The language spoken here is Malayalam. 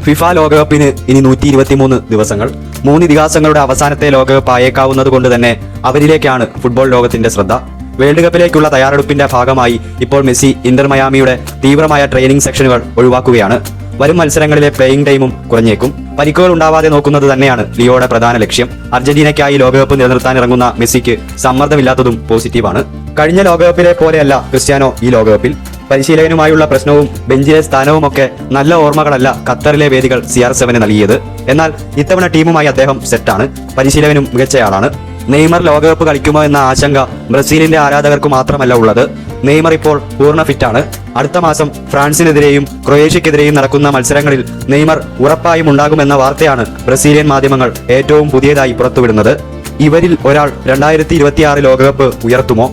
ഫിഫ ലോകകപ്പിന് ഇനി 123 ദിവസങ്ങൾ. 3 ഇതിഹാസങ്ങളുടെ അവസാനത്തെ ലോകകപ്പ് ആയേക്കാവുന്നത് കൊണ്ട് തന്നെ അവരിലേക്കാണ് ഫുട്ബോൾ ലോകത്തിന്റെ ശ്രദ്ധ. വേൾഡ് കപ്പിലേക്കുള്ള തയ്യാറെടുപ്പിന്റെ ഭാഗമായി ഇപ്പോൾ മെസ്സി ഇന്റർ മയാമിയുടെ തീവ്രമായ ട്രെയിനിങ് സെക്ഷനുകൾ ഒഴിവാക്കുകയാണ്. വരും മത്സരങ്ങളിലെ പ്ലേയിങ് ടൈമും കുറഞ്ഞേക്കും. പരിക്കുകൾ ഉണ്ടാവാതെ നോക്കുന്നത് തന്നെയാണ് ലിയോയുടെ പ്രധാന ലക്ഷ്യം. അർജന്റീനയ്ക്കായി ലോകകപ്പ് നിലനിർത്താൻ ഇറങ്ങുന്ന മെസ്സിക്ക് സമ്മർദ്ദമില്ലാത്തതും പോസിറ്റീവാണ്. കഴിഞ്ഞ ലോകകപ്പിലെ പോലെയല്ല ക്രിസ്ത്യാനോ ഈ ലോകകപ്പിൽ. പരിശീലകനുമായുള്ള പ്രശ്നവും ബെഞ്ചിലെ സ്ഥാനവുമൊക്കെ നല്ല ഓർമ്മകളല്ല ഖത്തറിലെ വേദികൾ CR7 നൽകിയത്. എന്നാൽ ഇത്തവണ ടീമുമായി അദ്ദേഹം സെറ്റാണ്. പരിശീലകനും മികച്ചയാളാണ്. നെയ്മർ ലോകകപ്പ് കളിക്കുമോ എന്ന ആശങ്ക ബ്രസീലിന്റെ ആരാധകർക്ക് മാത്രമല്ല ഉള്ളത്. നെയ്മർ ഇപ്പോൾ പൂർണ്ണ ഫിറ്റാണ്. അടുത്ത മാസം ഫ്രാൻസിനെതിരെയും ക്രൊയേഷ്യക്കെതിരെയും നടക്കുന്ന മത്സരങ്ങളിൽ നെയ്മർ ഉറപ്പായും ഉണ്ടാകുമെന്ന വാർത്തയാണ് ബ്രസീലിയൻ മാധ്യമങ്ങൾ ഏറ്റവും പുതിയതായി പുറത്തുവിടുന്നത്. ഇവരിൽ ഒരാൾ 2026 ലോകകപ്പ് ഉയർത്തുമോ?